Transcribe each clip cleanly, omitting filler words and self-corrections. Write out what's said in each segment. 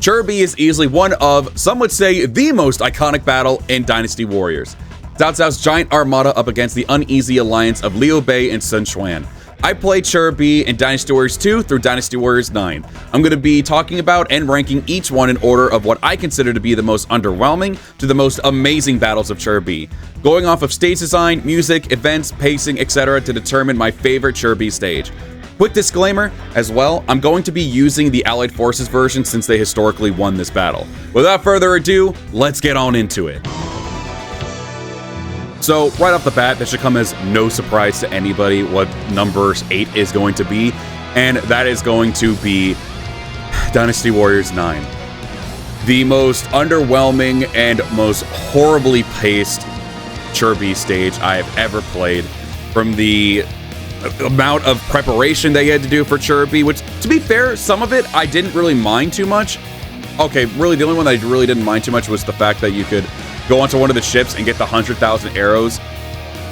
Chibi is easily one of, some would say, the most iconic battle in Dynasty Warriors. Cao Cao's giant armada up against the uneasy alliance of Liu Bei and Sun Quan. I played Chibi in Dynasty Warriors 2 through Dynasty Warriors 9. I'm going to be talking about and ranking each one in order of what I consider to be the most underwhelming to the most amazing battles of Chibi, going off of stage design, music, events, pacing, etc. to determine my favorite Chibi stage. Quick disclaimer as well, I'm going to be using the Allied Forces version since they historically won this battle. Without further ado, let's get on into it. So, right off the bat, that should come as no surprise to anybody what number 8 is going to be, and that is going to be Dynasty Warriors 9. The most underwhelming and most horribly paced Chibi stage I have ever played. From the amount of preparation they had to do for Chibi, which, to be fair, some of it I didn't really mind too much. Okay, really, the only one that I really didn't mind too much was the fact that you could go onto one of the ships and get the 100,000 arrows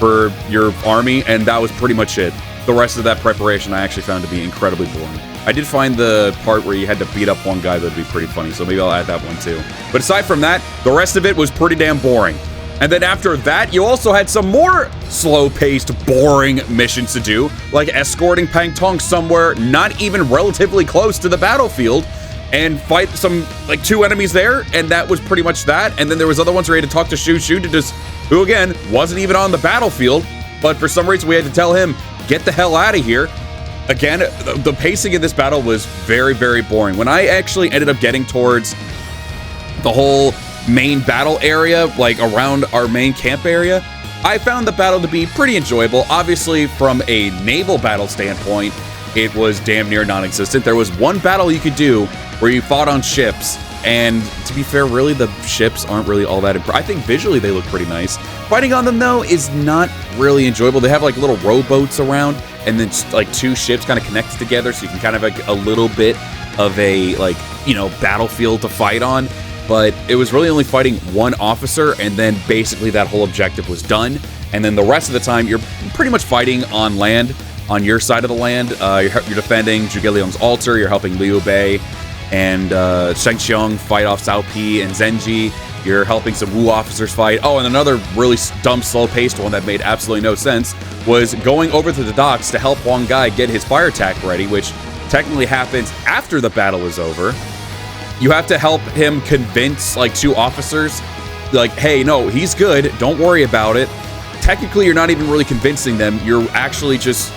for your army, and that was pretty much it. The rest of that preparation I actually found to be incredibly boring. I did find the part where you had to beat up one guy that would be pretty funny, so maybe I'll add that one too. But aside from that, the rest of it was pretty damn boring. And then after that, you also had some more slow-paced, boring missions to do, like escorting Pang Tong somewhere not even relatively close to the battlefield, and fight some, like, 2 enemies there, and that was pretty much that. And then there was other ones where you had to talk to Shu Shu to just, who again, wasn't even on the battlefield, but for some reason we had to tell him, get the hell out of here. Again, the pacing in this battle was very, very boring. When I actually ended up getting towards the whole main battle area, like around our main camp area, I found the battle to be pretty enjoyable. Obviously, from a naval battle standpoint, it was damn near non-existent. There was one battle you could do where you fought on ships, and to be fair, really, the ships aren't really all that I think visually they look pretty nice. Fighting on them, though, is not really enjoyable. They have, like, little rowboats around, and then, like, 2 ships kind of connected together, so you can kind of, like, a little bit of a, like, you know, battlefield to fight on. But it was really only fighting one officer, and then basically that whole objective was done. And then the rest of the time, you're pretty much fighting on land, on your side of the land. You're defending Zhuge Liang's altar, you're helping Liu Bei and Sheng Xiong fight off Cao Pi and Zenji. You're helping some Wu officers fight. Oh, and another really dumb, slow-paced one that made absolutely no sense was going over to the docks to help Huang Gai get his fire attack ready, which technically happens after the battle is over. You have to help him convince, like, 2 officers, like, hey, no, he's good, don't worry about it. Technically, you're not even really convincing them. You're actually just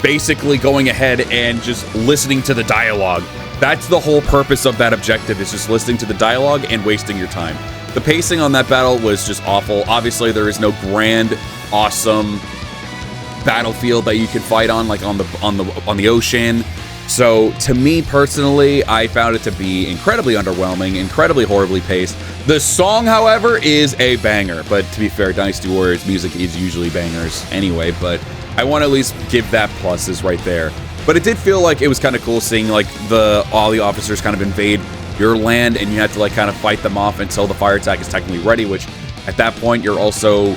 basically going ahead and just listening to the dialogue. That's the whole purpose of that objective, is just listening to the dialogue and wasting your time. The pacing on that battle was just awful. Obviously, there is no grand, awesome battlefield that you can fight on, like on the ocean. So, to me personally, I found it to be incredibly underwhelming, incredibly horribly paced. The song, however, is a banger. But to be fair, Dynasty Warriors music is usually bangers anyway, but I want to at least give that pluses right there. But it did feel like it was kind of cool seeing, like, all the officers kind of invade your land, and you have to, like, kind of fight them off until the fire attack is technically ready, which at that point you're also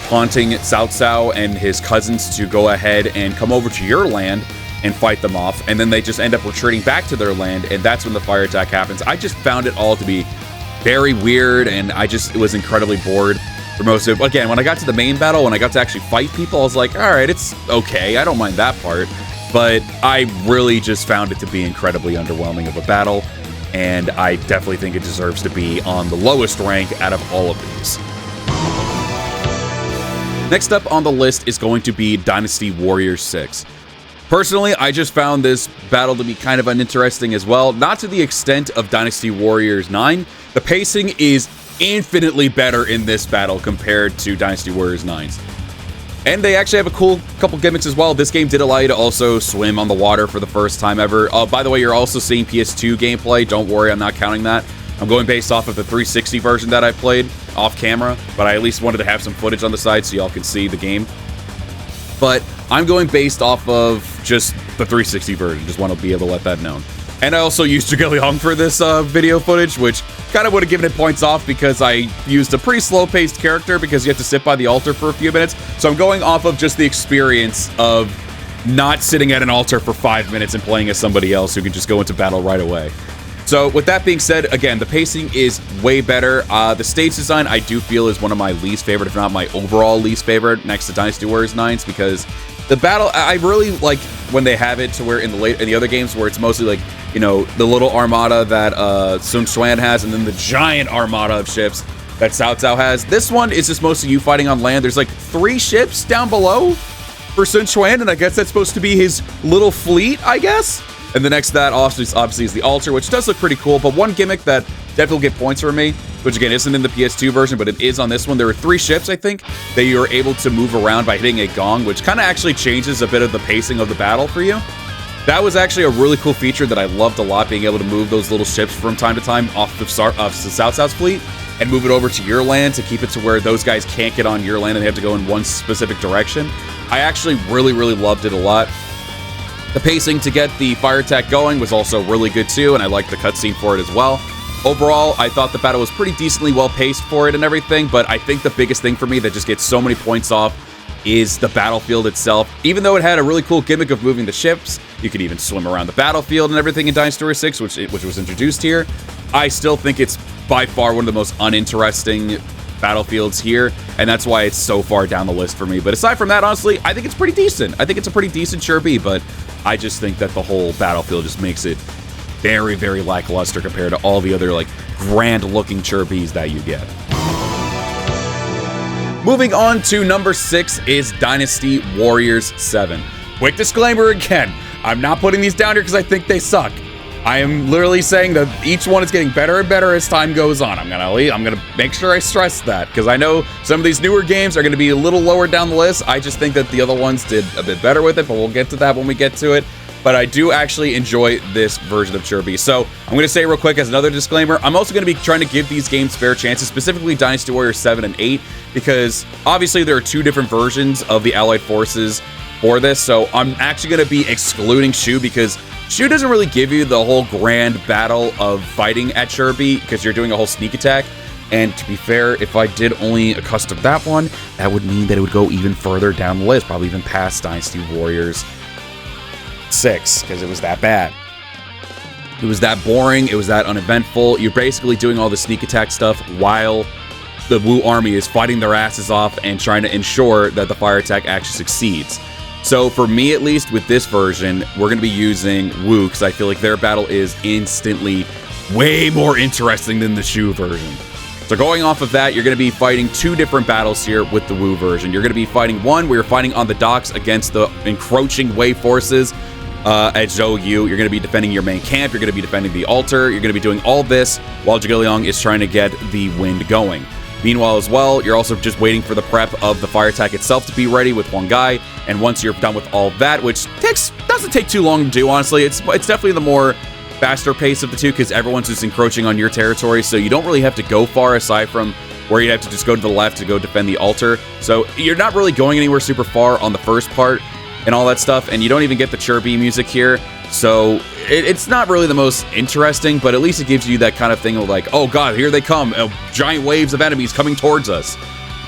taunting Cao Cao and his cousins to go ahead and come over to your land and fight them off, and then they just end up retreating back to their land, and that's when the fire attack happens. I just found it all to be very weird, and I just was incredibly bored for most of it. Again, when I got to the main battle, when I got to actually fight people, I was like, all right, it's okay, I don't mind that part, but I really just found it to be incredibly underwhelming of a battle, and I definitely think it deserves to be on the lowest rank out of all of these. Next up on the list is going to be Dynasty Warriors 6. Personally, I just found this battle to be kind of uninteresting as well. Not to the extent of Dynasty Warriors 9. The pacing is infinitely better in this battle compared to Dynasty Warriors 9's. And they actually have a cool couple gimmicks as well. This game did allow you to also swim on the water for the first time ever. By the way, you're also seeing PS2 gameplay. Don't worry, I'm not counting that. I'm going based off of the 360 version that I played off camera, but I at least wanted to have some footage on the side so y'all can see the game. But I'm going based off of just the 360 version. Just want to be able to let that known. And I also used Zhuge Liang for this video footage, which kind of would have given it points off because I used a pretty slow-paced character because you have to sit by the altar for a few minutes. So I'm going off of just the experience of not sitting at an altar for 5 minutes and playing as somebody else who can just go into battle right away. So with that being said, again, the pacing is way better. The stage design I do feel is one of my least favorite, if not my overall least favorite, next to Dynasty Warriors 9's, because the battle, I really like when they have it to where in the other games where it's mostly like, you know, the little armada that Sun Quan has, and then the giant armada of ships that Cao Cao has. This one is just mostly you fighting on land. There's like 3 ships down below for Sun Quan, and I guess that's supposed to be his little fleet, I guess. And the next to that obviously is the altar, which does look pretty cool, but one gimmick that definitely will get points for me, which again isn't in the PS2 version, but it is on this one. There are 3 ships, I think, that you're able to move around by hitting a gong, which kind of actually changes a bit of the pacing of the battle for you. That was actually a really cool feature that I loved a lot, being able to move those little ships from time to time off of Cao Cao's fleet and move it over to your land to keep it to where those guys can't get on your land and they have to go in one specific direction. I actually really loved it a lot. The pacing to get the fire attack going was also really good too, and I liked the cutscene for it as well. Overall, I thought the battle was pretty decently well paced for it and everything, but I think the biggest thing for me that just gets so many points off is the battlefield itself. Even though it had a really cool gimmick of moving the ships, you could even swim around the battlefield and everything in Dynasty Warriors 6, which was introduced here. I still think it's by far one of the most uninteresting battlefields here, and that's why it's so far down the list for me. But aside from that, honestly, I think it's pretty decent. I think it's a pretty decent Chibi, but I just think that the whole battlefield just makes it very lackluster compared to all the other like grand looking Chibis that you get. Moving on to number 6 is Dynasty Warriors 7. Quick disclaimer again, I'm not putting these down here because I think they suck. I am literally saying that each one is getting better and better as time goes on. I'm gonna make sure I stress that, because I know some of these newer games are gonna be a little lower down the list. I just think that the other ones did a bit better with it, but we'll get to that when we get to it. But I do actually enjoy this version of Chibi. So I'm gonna say real quick as another disclaimer, I'm also gonna be trying to give these games fair chances, specifically Dynasty Warriors 7 and 8, because obviously there are 2 different versions of the Allied forces for this. So I'm actually gonna be excluding Shu, because Shu doesn't really give you the whole grand battle of fighting at Chibi, because you're doing a whole sneak attack. And to be fair, if I did only custom that one, that would mean that it would go even further down the list, probably even past Dynasty Warriors 6, because it was that bad. It was that boring, it was that uneventful. You're basically doing all the sneak attack stuff while the Wu army is fighting their asses off and trying to ensure that the fire attack actually succeeds. So for me, at least with this version, we're going to be using Wu, because I feel like their battle is instantly way more interesting than the Shu version. So going off of that, you're going to be fighting 2 different battles here with the Wu version. You're going to be fighting one where you're fighting on the docks against the encroaching Wei forces at Zhou Yu. You're going to be defending your main camp. You're going to be defending the altar. You're going to be doing all this while Zhuge Liang is trying to get the wind going. Meanwhile, as well, you're also just waiting for the prep of the fire attack itself to be ready with one guy. And once you're done with all that, which doesn't take too long to do, honestly, it's definitely the more faster pace of the 2, because everyone's just encroaching on your territory, so you don't really have to go far aside from where you have to just go to the left to go defend the altar. So you're not really going anywhere super far on the first part and all that stuff, and you don't even get the Chibi music here. So it's not really the most interesting, but at least it gives you that kind of thing of like, oh god, here they come, giant waves of enemies coming towards us.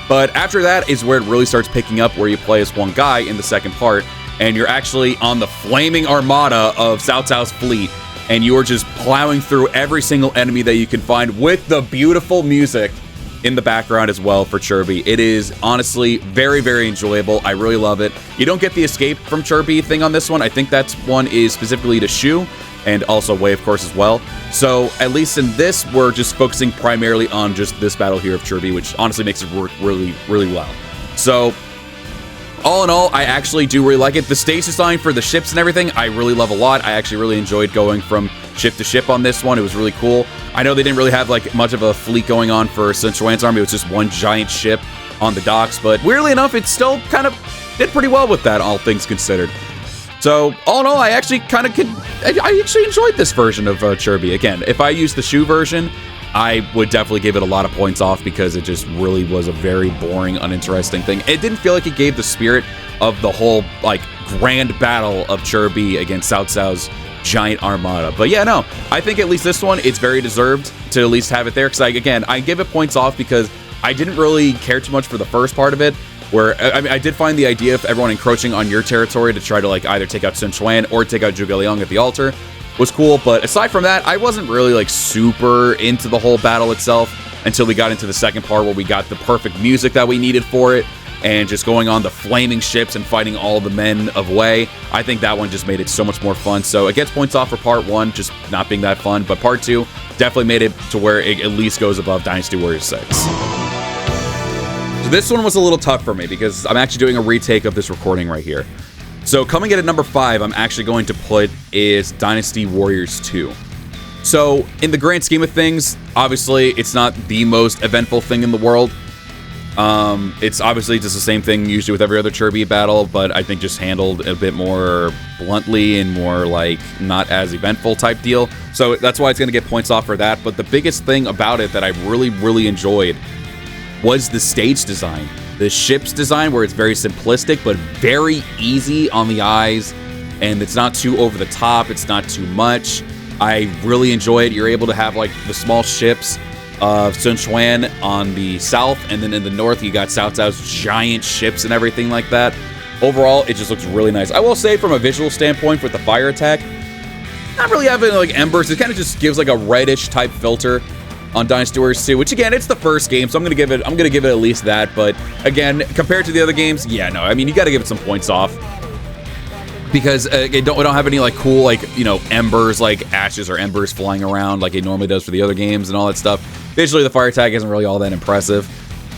But after that is where it really starts picking up, where you play as one guy in the second part, and you're actually on the flaming armada of Cao Cao's fleet, and you're just plowing through every single enemy that you can find with the beautiful music in the background as well for Chibi. It is honestly very enjoyable. I really love it. You don't get the escape from Chibi thing on this one. I think that's one is specifically to Shu, and also Wei, of course, as well. So at least in this, we're just focusing primarily on just this battle here of Chibi, which honestly makes it work really well. So all in all, I actually do really like it. The stage design for the ships and everything, I really love a lot. I actually really enjoyed going from ship to ship on this one. It was really cool. I know they didn't really have like much of a fleet going on for Sun Quan's army. It was just one giant ship on the docks, but weirdly enough, it still kind of did pretty well with that, all things considered. So all in all, I actually I actually enjoyed this version of Chibi. Again, if I used the Shu version, I would definitely give it a lot of points off, because it just really was a very boring, uninteresting thing. It didn't feel like it gave the spirit of the whole like grand battle of Chibi against Cao Cao's giant armada. But yeah, no, I think at least this one, it's very deserved to at least have it there, because I give it points off because I didn't really care too much for the first part of it, where I mean, I did find the idea of everyone encroaching on your territory to try to like either take out Sun Quan or take out Zhuge Liang at the altar was cool. But aside from that, I wasn't really like super into the whole battle itself until we got into the second part where we got the perfect music that we needed for it, and just going on the flaming ships and fighting all the men of Wei. I think that one just made it so much more fun. So it gets points off for part 1, just not being that fun, but part 2 definitely made it to where it at least goes above Dynasty Warriors 6. So this one was a little tough for me because I'm actually doing a retake of this recording right here. So coming in at number 5, I'm actually going to put is Dynasty Warriors 2. So in the grand scheme of things, obviously it's not the most eventful thing in the world. It's obviously just the same thing usually with every other Chibi battle, but I think just handled a bit more bluntly and more like not as eventful type deal. So that's why it's going to get points off for that. But the biggest thing about it that I really enjoyed was the stage design. The ship's design, where it's very simplistic but very easy on the eyes, and it's not too over the top, it's not too much. I really enjoy it. You're able to have like the small ships of Sun Quan on the south, and then in the north you got Cao Cao's giant ships and everything like that. Overall, it just looks really nice. I will say from a visual standpoint with the fire attack, not really having like embers, it kind of just gives like a reddish type filter on Dynasty Warriors 2, which again, it's the first game, so I'm gonna give it at least that. But again, compared to the other games, yeah, no, I mean, you got to give it some points off, because we don't have any like cool, like, you know, embers, like ashes or embers flying around like it normally does for the other games and all that stuff. Visually, the fire attack isn't really all that impressive,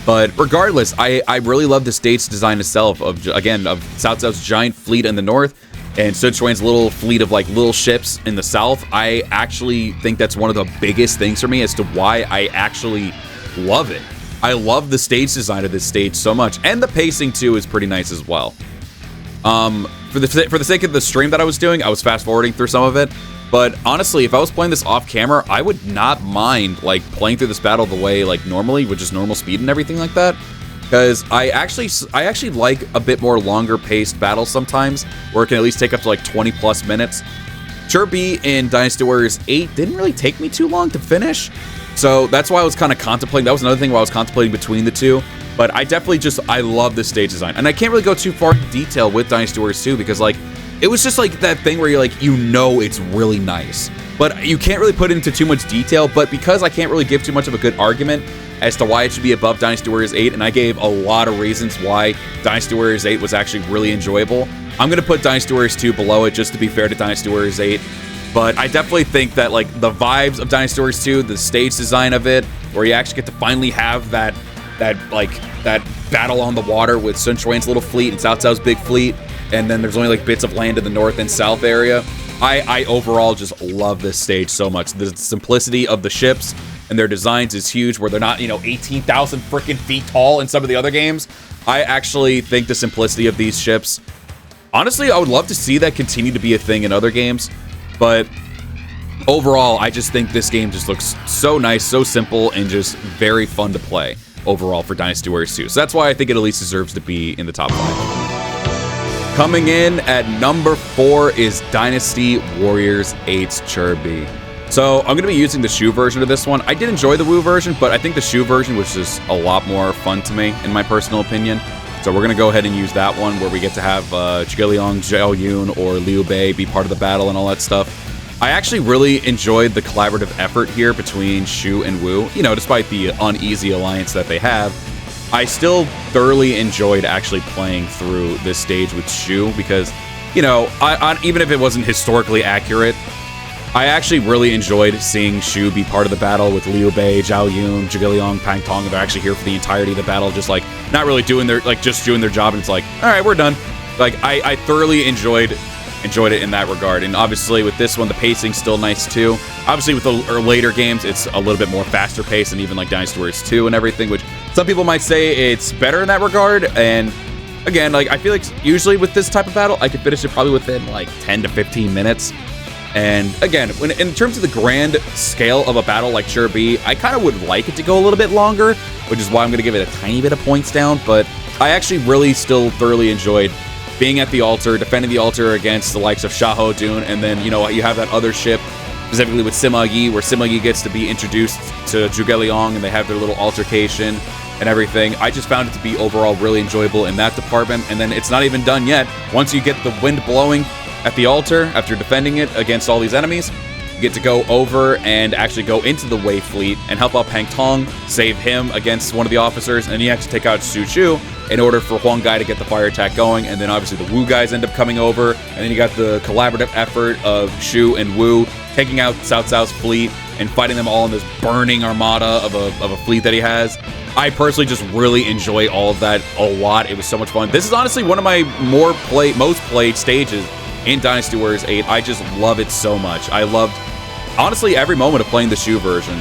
but regardless, I really love the stage design itself of Cao Cao's giant fleet in the north and Sun Quan's little fleet of like little ships in the south. I actually think that's one of the biggest things for me as to why I actually love it. I love the stage design of this stage so much, and the pacing too is pretty nice as well. For the sake of the stream that I was doing, I was fast forwarding through some of it. But honestly, if I was playing this off camera, I would not mind like playing through this battle the way like normally, with just normal speed and everything like that. Because I actually like a bit more longer paced battles sometimes, where it can at least take up to like 20+ minutes. Chibi in Dynasty Warriors 8 didn't really take me too long to finish, so that's why I was kind of contemplating. That was another thing while I was contemplating between the two. But I definitely I love the stage design, and I can't really go too far into detail with Dynasty Warriors 2 because like it was just like that thing where you're like, you know, it's really nice, but you can't really put into too much detail. But because I can't really give too much of a good argument as to why it should be above Dynasty Warriors 8, and I gave a lot of reasons why Dynasty Warriors 8 was actually really enjoyable, I'm going to put Dynasty Warriors 2 below it just to be fair to Dynasty Warriors 8. But I definitely think that like the vibes of Dynasty Warriors 2, the stage design of it, where you actually get to finally have that battle on the water with Sun Quan's little fleet and Cao Cao's big fleet, and then there's only like bits of land in the north and south area. I overall just love this stage so much. The simplicity of the ships and their designs is huge, where they're not, you know, 18,000 freaking feet tall in some of the other games. I actually think the simplicity of these ships, honestly, I would love to see that continue to be a thing in other games. But overall, I just think this game just looks so nice, so simple, and just very fun to play overall for Dynasty Warriors 2. So that's why I think it at least deserves to be in the top 5. Coming in at number 4 is Dynasty Warriors 8's Chibi. So I'm going to be using the Shu version of this one. I did enjoy the Wu version, but I think the Shu version was just a lot more fun to me, in my personal opinion. So we're going to go ahead and use that one, where we get to have Zhuge-Liang, Zhao Yun, or Liu Bei be part of the battle and all that stuff. I actually really enjoyed the collaborative effort here between Shu and Wu. You know, despite the uneasy alliance that they have, I still thoroughly enjoyed actually playing through this stage with Shu, because, you know, even if it wasn't historically accurate, I actually really enjoyed seeing Shu be part of the battle with Liu Bei, Zhao Yun, Zhuge-Liang, Pang Tong, and they're actually here for the entirety of the battle, just like not really doing their, like, just doing their job, and it's like, all right, we're done. Like, I thoroughly enjoyed it in that regard. And obviously with this one, the pacing's still nice too. Obviously with the later games, it's a little bit more faster paced, and even like Dynasty Warriors 2 and everything, which some people might say it's better in that regard. And again, like, I feel like usually with this type of battle, I could finish it probably within like 10 to 15 minutes. And again, in terms of the grand scale of a battle like Chibi, I kind of would like it to go a little bit longer, which is why I'm going to give it a tiny bit of points down. But I actually really still thoroughly enjoyed being at the altar, defending the altar against the likes of Xiahou Dun, and then, you know, you have that other ship, specifically with Sima Yi, where Sima Yi gets to be introduced to Zhuge-Liang, and they have their little altercation and everything. I just found it to be overall really enjoyable in that department. And then it's not even done yet. Once you get the wind blowing at the altar after defending it against all these enemies. You get to go over and actually go into the Wei fleet and help out Pang Tong, save him against one of the officers, and then you actually take out Xu Chu in order for Huang Gai to get the fire attack going, and then obviously the Wu guys end up coming over, and then you got the collaborative effort of Xu and Wu taking out Cao Cao's fleet and fighting them all in this burning armada of a fleet that he has. I personally just really enjoy all of that a lot. It was so much fun. This is honestly one of my most played stages in Dynasty Warriors 8. I just love it so much. I loved, honestly, every moment of playing the Shu version.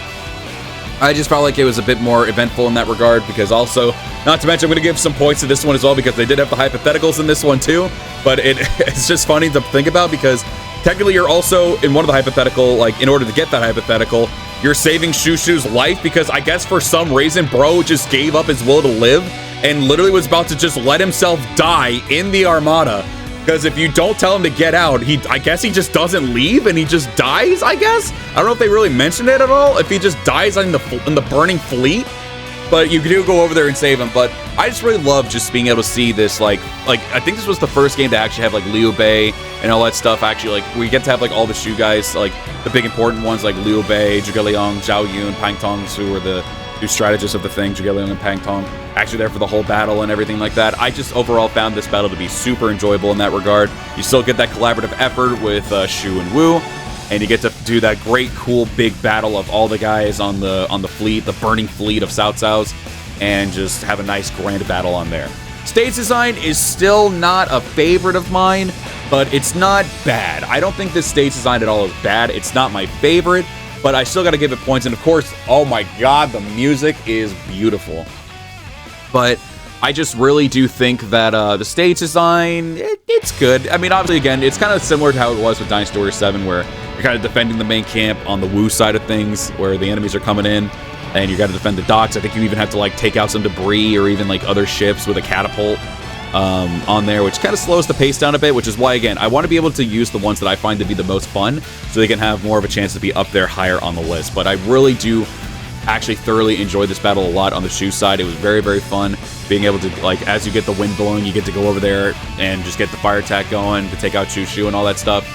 I just felt like it was a bit more eventful in that regard, because also, not to mention, I'm going to give some points to this one as well, because they did have the hypotheticals in this one too, but it's just funny to think about, because technically you're also, in one of the hypothetical, like, in order to get that hypothetical, you're saving Xu Shu's life, because I guess for some reason, bro just gave up his will to live, and literally was about to just let himself die in the Armada. Because if you don't tell him to get out, I guess he just doesn't leave and he just dies, I guess? I don't know if they really mentioned it at all, if he just dies in the burning fleet. But you do go over there and save him. But I just really love just being able to see this, like I think this was the first game to actually have, like, Liu Bei and all that stuff. Actually, like, we get to have, like, all the Shu guys, like, the big important ones, like Liu Bei, Zhuge Liang, Zhao Yun, Pang Tong, who were the two strategists of the thing, Zhuge Liang and Pang Tong, actually there for the whole battle and everything like that. I just overall found this battle to be super enjoyable in that regard. You still get that collaborative effort with Xu and Wu, and you get to do that great, cool, big battle of all the guys on the fleet, the burning fleet of Cao Cao's, and just have a nice grand battle on there. Stage design is still not a favorite of mine, but it's not bad. I don't think this stage design at all is bad. It's not my favorite, but I still got to give it points. And of course, oh my god, the music is beautiful. But I just really do think that the stage design, it's good. I mean, obviously, again, it's kind of similar to how it was with Dynasty Warriors 7, where you're kind of defending the main camp on the Wu side of things, where the enemies are coming in, and you got to defend the docks. I think you even have to, like, take out some debris or even, like, other ships with a catapult on there, which kind of slows the pace down a bit, which is why, again, I want to be able to use the ones that I find to be the most fun, so they can have more of a chance to be up there higher on the list. But I really do actually thoroughly enjoyed this battle a lot on the Shu side. It was very, very fun being able to, like, as you get the wind blowing, you get to go over there and just get the fire attack going to take out Shu and all that stuff.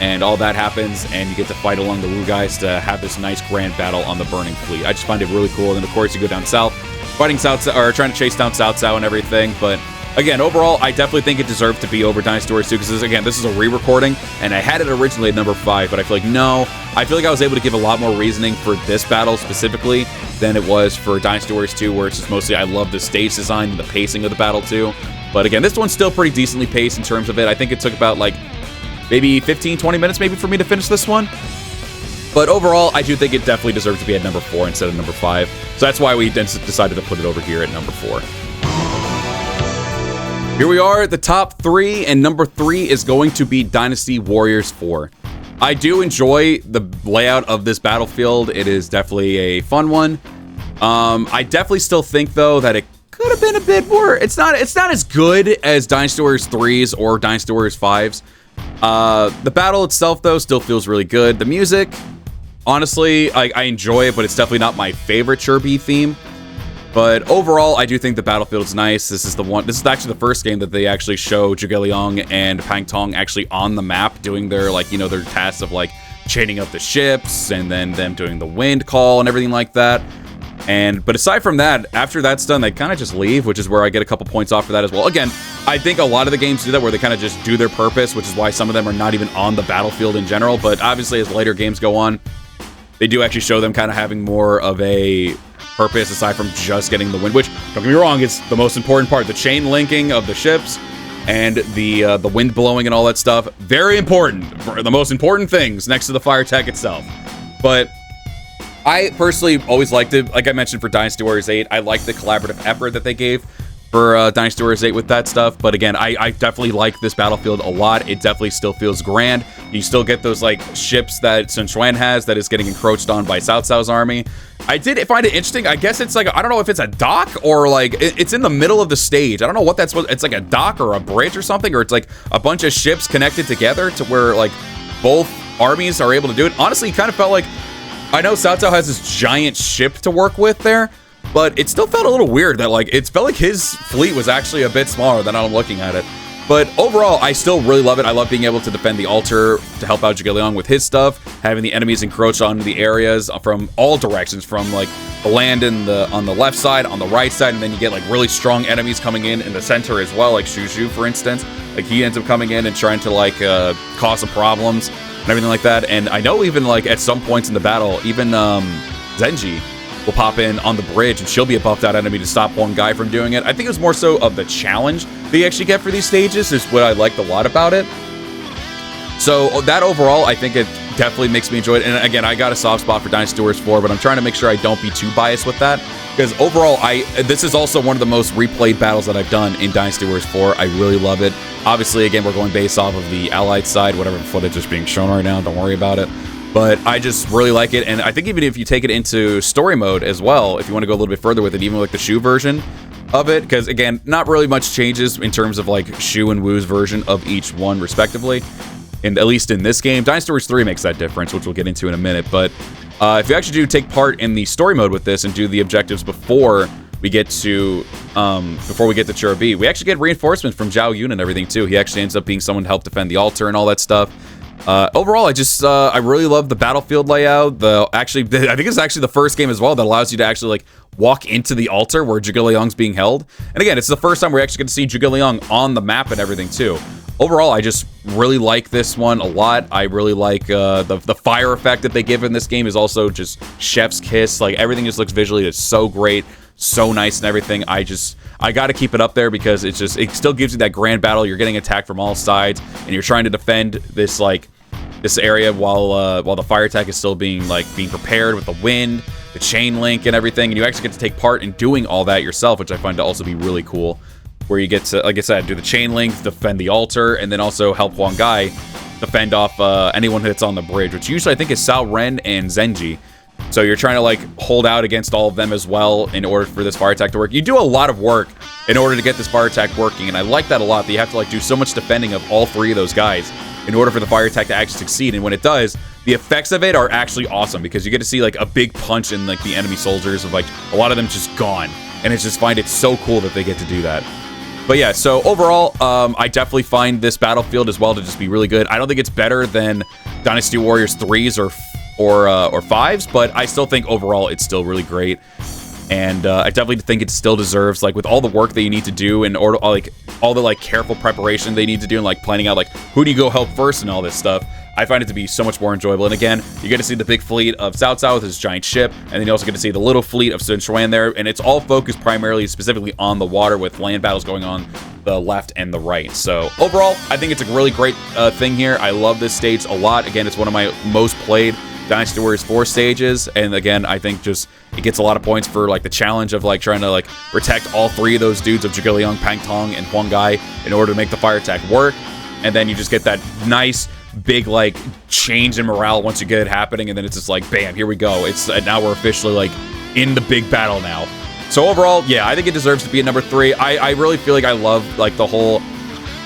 And all that happens, and you get to fight along the Wu guys to have this nice grand battle on the burning fleet. I just find it really cool. And then, of course, you go down south, fighting Cao Cao, or trying to chase down Cao Cao and everything. But again, overall, I definitely think it deserved to be over Dynasty Warriors 2, because again, this is a re-recording, and I had it originally at number 5, but I feel like, no, I feel like I was able to give a lot more reasoning for this battle specifically than it was for Dynasty Warriors 2, where it's just mostly I love the stage design and the pacing of the battle too. But again, this one's still pretty decently paced in terms of it. I think it took about, like, maybe 15-20 minutes maybe for me to finish this one. But overall, I do think it definitely deserves to be at number 4 instead of number 5. So that's why we decided to put it over here at number 4. Here we are at the top 3, and number 3 is going to be Dynasty Warriors 4. I do enjoy the layout of this battlefield. It is definitely a fun one. I definitely still think, though, that it could have been a bit more. It's not as good as Dynasty Warriors 3's or Dynasty Warriors 5's. The battle itself, though, still feels really good. The music, honestly, I enjoy it, but it's definitely not my favorite Chirpy theme. But overall, I do think the battlefield is nice. This is actually the first game that they actually show Zhuge Liang and Pang Tong actually on the map doing their, like, you know, their tasks of, like, chaining up the ships and then them doing the wind call and everything like that. But aside from that, after that's done, they kind of just leave, which is where I get a couple points off for that as well. Again, I think a lot of the games do that, where they kind of just do their purpose, which is why some of them are not even on the battlefield in general. But obviously, as later games go on, they do actually show them kind of having more of a purpose aside from just getting the wind, which, don't get me wrong, it's the most important part. The chain linking of the ships and the wind blowing and all that stuff, very important. The most important things next to the fire attack itself. But I personally always liked it. Like I mentioned for Dynasty Warriors 8, I like the collaborative effort that they gave for Dynasty Warriors 8 with that stuff. But again, I definitely like this battlefield a lot. It definitely still feels grand. You still get those, like, ships that Sun Quan has that is getting encroached on by Cao Cao's army. I did find it interesting. I guess it's like, I don't know if it's a dock or, like, it's in the middle of the stage. I don't know what that's supposed. It's like a dock or a bridge or something, or it's like a bunch of ships connected together to where, like, both armies are able to do it. Honestly, it kind of felt like, I know Cao Cao has this giant ship to work with there, but it still felt a little weird that, like, it felt like his fleet was actually a bit smaller than I'm looking at it. But overall, I still really love it. I love being able to defend the altar to help out Zhuge Liang with his stuff, having the enemies encroach on the areas from all directions, from like the land on the left side, on the right side, and then you get like really strong enemies coming in the center as well, like Shuju, for instance. Like he ends up coming in and trying to like cause some problems and everything like that. And I know even like at some points in the battle, even Zenji will pop in on the bridge and she'll be a buffed out enemy to stop one guy from doing it. I think it was more so of the challenge that you actually get for these stages is what I liked a lot about it. So that overall, I think it definitely makes me enjoy it. And again, I got a soft spot for Dynasty Warriors 4, but I'm trying to make sure I don't be too biased with that. Because overall, this is also one of the most replayed battles that I've done in Dynasty Warriors 4. I really love it. Obviously, again, we're going based off of the Allied side, whatever footage is being shown right now. Don't worry about it. But I just really like it, and I think even if you take it into story mode as well, if you want to go a little bit further with it, even like the Shu version of it, because again, not really much changes in terms of like Shu and Wu's version of each one respectively, and at least in this game. Dynasty Warriors 3 makes that difference, which we'll get into in a minute, but if you actually do take part in the story mode with this and do the objectives before we get to Chibi, we actually get reinforcements from Zhao Yun and everything too. He actually ends up being someone to help defend the altar and all that stuff. Overall, I really love the battlefield layout. I think it's actually the first game as well that allows you to actually like walk into the altar where Zhuge Liang's being held. And again, it's the first time we're actually going to see Zhuge Liang on the map and everything too. Overall, I just really like this one a lot. I really like the fire effect that they give in this game is also just chef's kiss. Like everything just looks visually, it's so great, so nice and everything. I got to keep it up there because it still gives you that grand battle. You're getting attacked from all sides and you're trying to defend this area while the fire attack is still being prepared with the wind, the chain link and everything, and you actually get to take part in doing all that yourself, which I find to also be really cool, where you get to, like I said, do the chain link, defend the altar, and then also help Huang Gai defend off anyone that's on the bridge, which usually I think is Sao Ren and Zenji. So you're trying to hold out against all of them as well in order for this fire attack to work. You do a lot of work in order to get this fire attack working, and I like that a lot, that you have to do so much defending of all three of those guys in order for the fire attack to actually succeed. And when it does, the effects of it are actually awesome, because you get to see a big punch in the enemy soldiers of a lot of them just gone, and I just find it so cool that they get to do that. But yeah, so overall, I definitely find this battlefield as well to just be really good. I don't think it's better than Dynasty Warriors 3s or 5s, but I still think overall it's still really great. And I definitely think it still deserves, with all the work that you need to do in order, all the careful preparation they need to do, and planning out who do you go help first and all this stuff. I find it to be so much more enjoyable. And again, you get to see the big fleet of Cao Cao with his giant ship, and then you also get to see the little fleet of Sun Quan there, and it's all focused primarily, specifically on the water, with land battles going on the left and the right. So overall, I think it's a really great thing here. I love this stage a lot. Again, it's one of my most played Dynasty Warriors 4 stages, and again, I think just it gets a lot of points for the challenge of trying to protect all three of those dudes of Zhuge Liang, Pang Tong, and Huang Gai in order to make the fire attack work. And then you just get that nice big change in morale once you get it happening, and then it's just bam, here we go. It's now we're officially in the big battle now. So overall, yeah, I think it deserves to be at number 3. I really feel I love the whole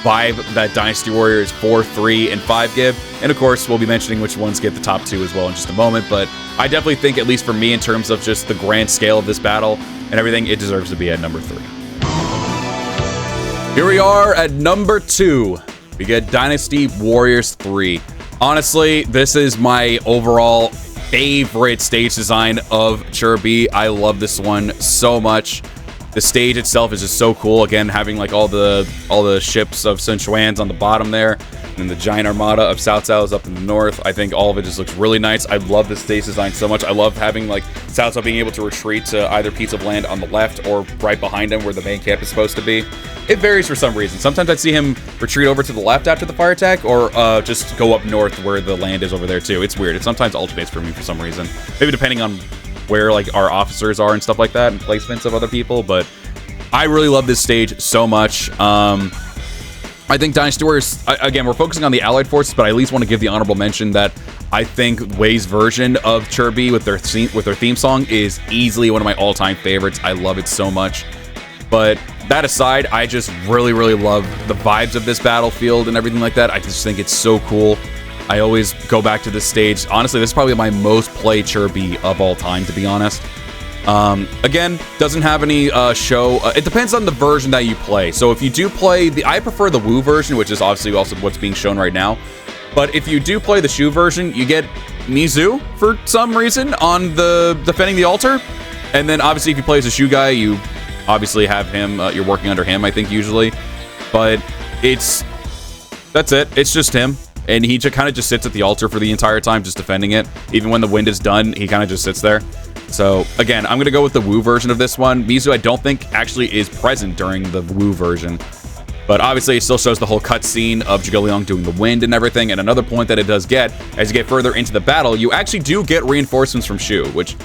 vibe that Dynasty Warriors 4, 3, and 5 give. And of course, we'll be mentioning which ones get the top 2 as well in just a moment. But I definitely think, at least for me, in terms of just the grand scale of this battle and everything, it deserves to be at number 3. Here we are at number 2. We get Dynasty Warriors 3. Honestly, this is my overall favorite stage design of Chibi. I love this one so much. The stage itself is just so cool. Again, having all the ships of Sun Quan's on the bottom there, and the giant armada of Cao Cao's up in the north. I think all of it just looks really nice. I love this stage design so much. I love having Cao Cao being able to retreat to either piece of land on the left or right behind him where the main camp is supposed to be. It varies for some reason. Sometimes I'd see him retreat over to the left after the fire attack, or just go up north where the land is over there too. It's weird. It sometimes alternates for me for some reason. Maybe depending on where our officers are and stuff like that, and placements of other people. But I really love this stage so much. I think Dynasty Warriors, again, we're focusing on the allied forces, but I at least want to give the honorable mention that I think Wei's version of Chibi with their theme song is easily one of my all-time favorites. I love it so much. But that aside, I just really, really love the vibes of this battlefield and everything like that. I just think it's so cool. I always go back to this stage. Honestly, this is probably my most played Chibi of all time, to be honest. Again, doesn't have any show. It depends on the version that you play. So if you do play I prefer the Wu version, which is obviously also what's being shown right now. But if you do play the Shu version, you get Mizu for some reason on the defending the altar. And then obviously if you play as a Shu guy, you obviously have him, you're working under him, I think, usually. But that's it. It's just him. And he kind of just sits at the altar for the entire time, just defending it. Even when the wind is done, he kind of just sits there. So, again, I'm going to go with the Wu version of this one. Mizu, I don't think, actually is present during the Wu version. But obviously, it still shows the whole cutscene of Zhuge doing the wind and everything. And another point that it does get, as you get further into the battle, you actually do get reinforcements from Shu, which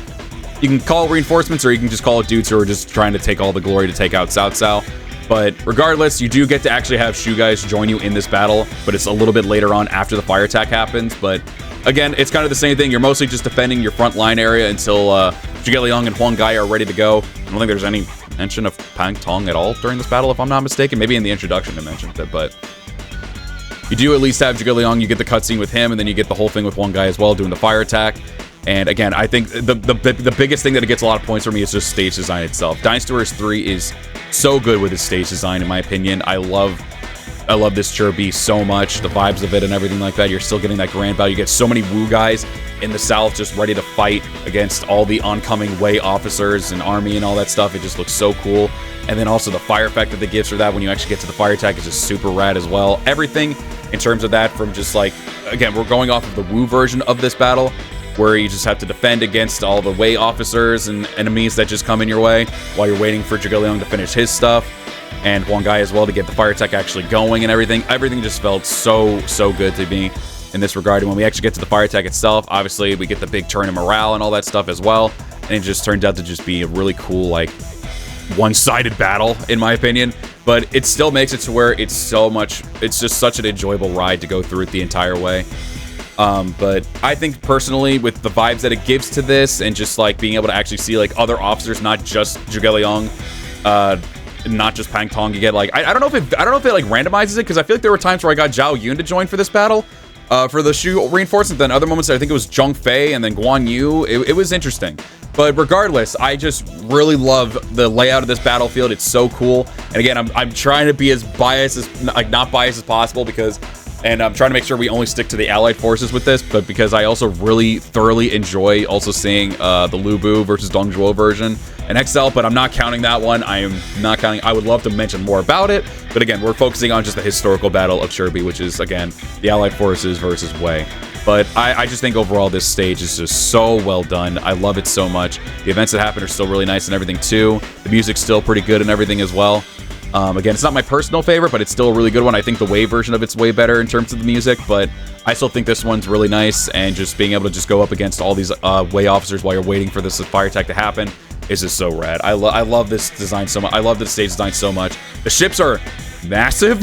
you can call it reinforcements, or you can just call it dudes who are just trying to take all the glory to take out Cao Cao. But regardless, you do get to actually have Shu guys join you in this battle, but it's a little bit later on after the fire attack happens. But again, it's kind of the same thing. You're mostly just defending your front line area until Zhuge and Huang Gai are ready to go. I don't think there's any mention of Pang Tong at all during this battle, if I'm not mistaken. Maybe in the introduction they mentioned it, but you do at least have Zhuge. You get the cutscene with him, and then you get the whole thing with Huang Gai as well, doing the fire attack. And again, I think the biggest thing that it gets a lot of points for me is just stage design itself. Dynasty Warriors 3 is so good with its stage design, in my opinion. I love this Chibi so much, the vibes of it and everything like that. You're still getting that grand value. You get so many Wu guys in the south just ready to fight against all the oncoming Wei officers and army and all that stuff. It just looks so cool. And then also the fire effect that it gives for that when you actually get to the fire attack is just super rad as well. Everything in terms of that, from just like, again, we're going off of the Wu version of this battle, where you just have to defend against all the Wei officers and enemies that just come in your way while you're waiting for Zhuge to finish his stuff, and Huang Gai as well to get the fire attack actually going and everything. Everything just felt so good to me in this regard. And when we actually get to the fire attack itself, obviously we get the big turn in morale and all that stuff as well, and it just turned out to just be a really cool, like, one-sided battle, in my opinion. But it still makes it to where it's just such an enjoyable ride to go through it the entire way. But I think personally, with the vibes that it gives to this, and just like being able to actually see like other officers, not just Zhuge not just Pang Tong, you get like I don't know if it like randomizes it, because I feel like there were times where I got Zhao Yun to join for this battle, for the Shu reinforcement. Then other moments I think it was Zhong Fei and then Guan Yu. It was interesting. But regardless, I just really love the layout of this battlefield. It's so cool. And again, I'm trying to be as biased as, like, not biased as possible, because, and I'm trying to make sure we only stick to the allied forces with this, but because I also really thoroughly enjoy also seeing the Lu Bu versus Dong Zhuo version in XL, but I'm not counting that one. I am not counting. I would love to mention more about it, but again, we're focusing on just the historical battle of Chibi, which is, again, the allied forces versus Wei. But I just think overall this stage is just so well done. I love it so much. The events that happen are still really nice and everything too. The music's still pretty good and everything as well. Again, it's not my personal favorite, but it's still a really good one. I think the Wei version of it's way better in terms of the music, but I still think this one's really nice, and just being able to just go up against all these Wei officers while you're waiting for this fire attack to happen is just so rad. I love this design so much. I love this stage design so much. The ships are massive.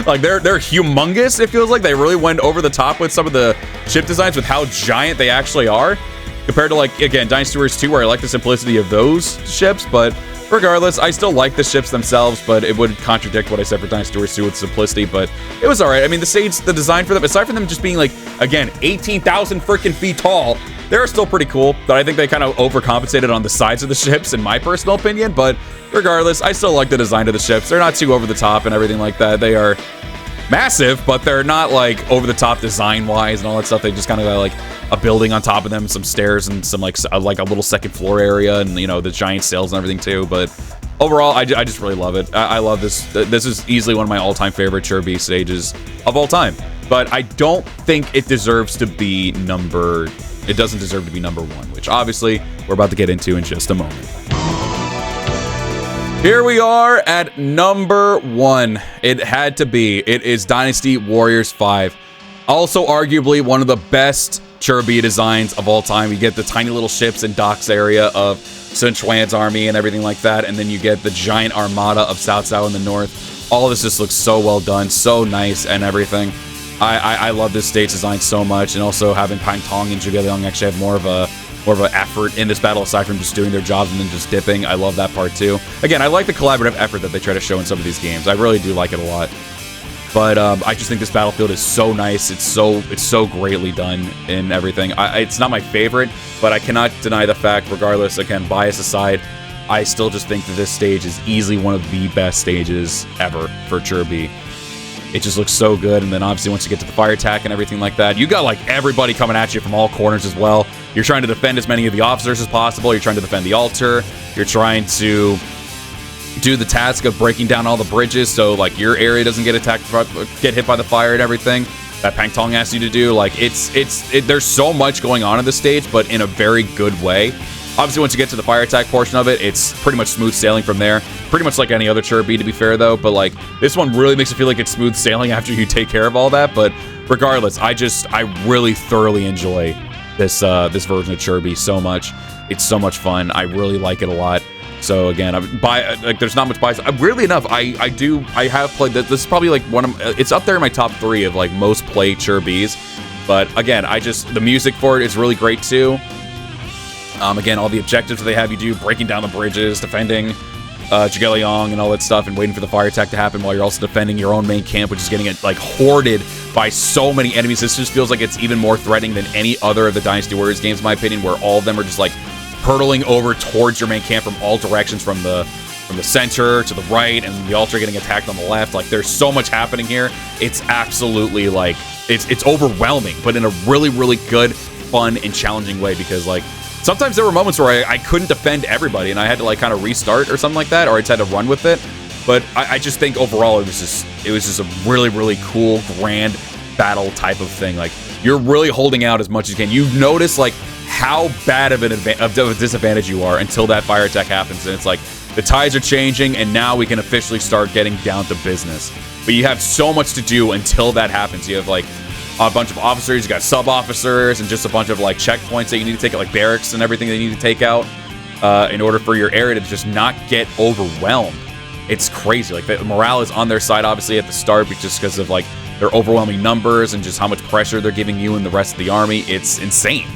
Like, they're humongous. It feels like they really went over the top with some of the ship designs with how giant they actually are, compared to, like, again, Dynasty Warriors 2, where I like the simplicity of those ships. But regardless, I still like the ships themselves, but it would contradict what I said for Dynasty Warriors 2 with simplicity, but it was alright. I mean, the design for them, aside from them just being, like, again, 18,000 freaking feet tall, they're still pretty cool, but I think they kind of overcompensated on the sides of the ships, in my personal opinion. But regardless, I still like the design of the ships. They're not too over the top and everything like that. They are massive, but they're not, like, over the top design-wise and all that stuff. They just kind of got, like, a building on top of them, some stairs, and some, like a little second floor area, and, you know, the giant sails and everything too. But overall, I just really love it. I love this. This is easily one of my all-time favorite Chibi stages of all time. But I don't think it deserves to be it doesn't deserve to be number one, which obviously we're about to get into in just a moment. Here we are at number one. It had to be. It is Dynasty Warriors 5. Also arguably one of the best Chibi designs of all time. You get the tiny little ships and docks area of Sun Quan's army and everything like that, and then you get the giant armada of Cao Cao in the north. All of this just looks so well done, so nice and everything. I love this stage design so much, and also having Pang Tong and Zhuge Liang actually have more of an effort in this battle, aside from just doing their jobs and then just dipping. I love that part too. Again, I like the collaborative effort that they try to show in some of these games. I really do like it a lot. But I just think this battlefield is so nice. It's so greatly done in everything. It's not my favorite, but I cannot deny the fact, regardless, again, bias aside, I still just think that this stage is easily one of the best stages ever for Chibi. It just looks so good, and then obviously once you get to the fire attack and everything like that, you got like everybody coming at you from all corners as well. You're trying to defend as many of the officers as possible. You're trying to defend the altar. You're trying to do the task of breaking down all the bridges so like your area doesn't get get hit by the fire and everything that Pangtong asks you to do. Like there's so much going on in this stage, but in a very good way. Obviously, once you get to the fire attack portion of it, it's pretty much smooth sailing from there. Pretty much like any other Chibi, to be fair, though. But, like, this one really makes it feel like it's smooth sailing after you take care of all that. But regardless, I really thoroughly enjoy this version of Chibi so much. It's so much fun. I really like it a lot. So, again, there's not much bias. Weirdly enough, I have played this. This is probably, like, it's up there in my top 3 of, like, most played Chibis. But, again, the music for it is really great, too. Again, all the objectives that they have you do, breaking down the bridges, defending Jigeleong and all that stuff, and waiting for the fire attack to happen while you're also defending your own main camp, which is getting like hoarded by so many enemies. This just feels like it's even more threatening than any other of the Dynasty Warriors games, in my opinion, where all of them are just like hurtling over towards your main camp from all directions, from the center to the right, and the altar getting attacked on the left. Like, there's so much happening here. It's absolutely like it's overwhelming, but in a really, really good, fun, and challenging way, because like sometimes there were moments where I couldn't defend everybody and I had to like kind of restart or something like that, or I just had to run with it. But I just think overall it was just a really, really cool, grand battle type of thing. Like, you're really holding out as much as you can. You notice like how bad of a disadvantage you are until that fire attack happens, and it's like the tides are changing and now we can officially start getting down to business. But you have so much to do until that happens. You have like a bunch of officers, you got sub-officers, and just a bunch of like checkpoints that you need to take out, like barracks and everything that you need to take out in order for your area to just not get overwhelmed. It's crazy. Like, the morale is on their side, obviously, at the start, just because of like their overwhelming numbers and just how much pressure they're giving you and the rest of the army. It's insane.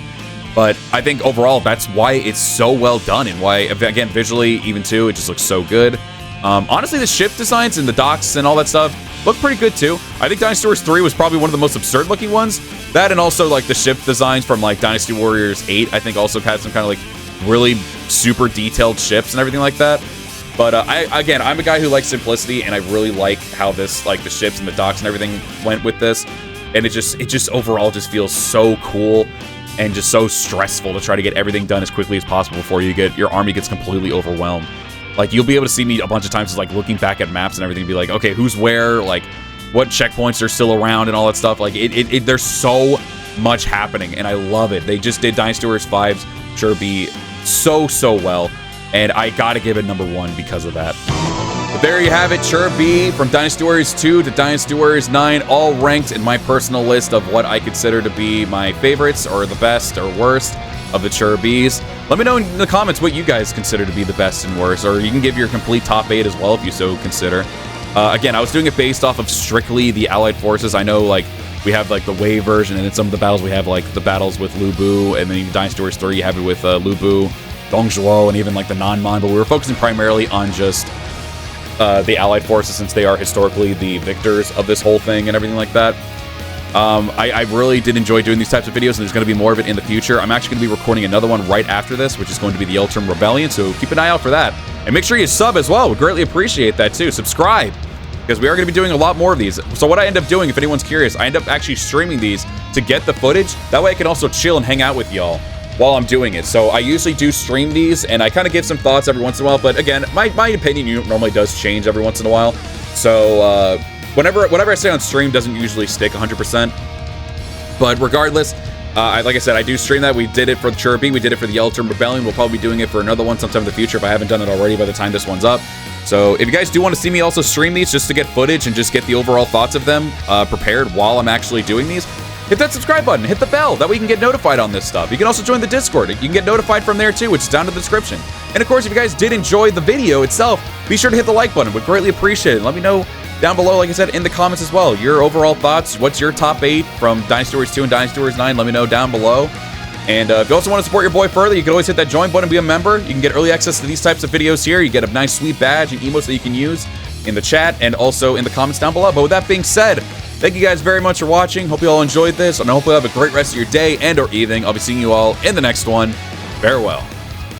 But I think overall, that's why it's so well done, and why, again, visually, even too, it just looks so good. Honestly, the ship designs and the docks and all that stuff look pretty good too. I think Dynasty Warriors 3 was probably one of the most absurd looking ones. That, and also like the ship designs from like Dynasty Warriors 8, I think also had some kind of like really super detailed ships and everything like that. But I'm a guy who likes simplicity, and I really like how this, like the ships and the docks and everything went with this. And it just overall just feels so cool and just so stressful to try to get everything done as quickly as possible before your army gets completely overwhelmed. Like, you'll be able to see me a bunch of times just, like, looking back at maps and everything and be like, okay, who's where, like, what checkpoints are still around and all that stuff. Like, there's so much happening, and I love it. They just did Dynasty Warriors 5's Chibi so well, and I gotta give it #1 because of that. But there you have it, Chibi, from Dynasty Warriors 2 to Dynasty Warriors 9, all ranked in my personal list of what I consider to be my favorites, or the best or worst of the Chibis. Let me know in the comments what you guys consider to be the best and worst, or you can give your complete top 8 as well if you so consider. Again, I was doing it based off of strictly the Allied forces. I know, like, we have, like, the wave version, and in some of the battles we have, like, the battles with Lu Bu, and then in Dynasty Warriors 3 you have it with Lu Bu, Dongzhuo, and even, like, the non-Mon, but we were focusing primarily on just the Allied forces, since they are historically the victors of this whole thing and everything like that. I really did enjoy doing these types of videos, and there's going to be more of it in the future. I'm actually going to be recording another one right after this, which is going to be the Ultram Rebellion, so keep an eye out for that. And make sure you sub as well. We'd greatly appreciate that too. Subscribe, because we are going to be doing a lot more of these. So what I end up doing, if anyone's curious, I end up actually streaming these to get the footage. That way I can also chill and hang out with y'all while I'm doing it. So I usually do stream these, and I kind of give some thoughts every once in a while, but again, my opinion normally does change every once in a while. So whatever I say on stream doesn't usually stick 100%. But regardless, like I said, I do stream that. We did it for the Chibi, we did it for the Ultram Rebellion. We'll probably be doing it for another one sometime in the future if I haven't done it already by the time this one's up. So if you guys do want to see me also stream these just to get footage and just get the overall thoughts of them prepared while I'm actually doing these, hit that subscribe button, hit the bell, that way you can get notified on this stuff. You can also join the Discord. You can get notified from there too, which is down in the description. And of course, if you guys did enjoy the video itself, be sure to hit the like button. We'd greatly appreciate it. Let me know down below, like I said, in the comments as well, your overall thoughts. What's your top 8 from Dynasty Warriors 2 and Dynasty Warriors 9? Let me know down below. And if you also want to support your boy further, you can always hit that join button and be a member. You can get early access to these types of videos here. You get a nice sweet badge and emotes that you can use in the chat and also in the comments down below. But with that being said, thank you guys very much for watching. Hope you all enjoyed this, and I hope you have a great rest of your day and or evening. I'll be seeing you all in the next one. Farewell.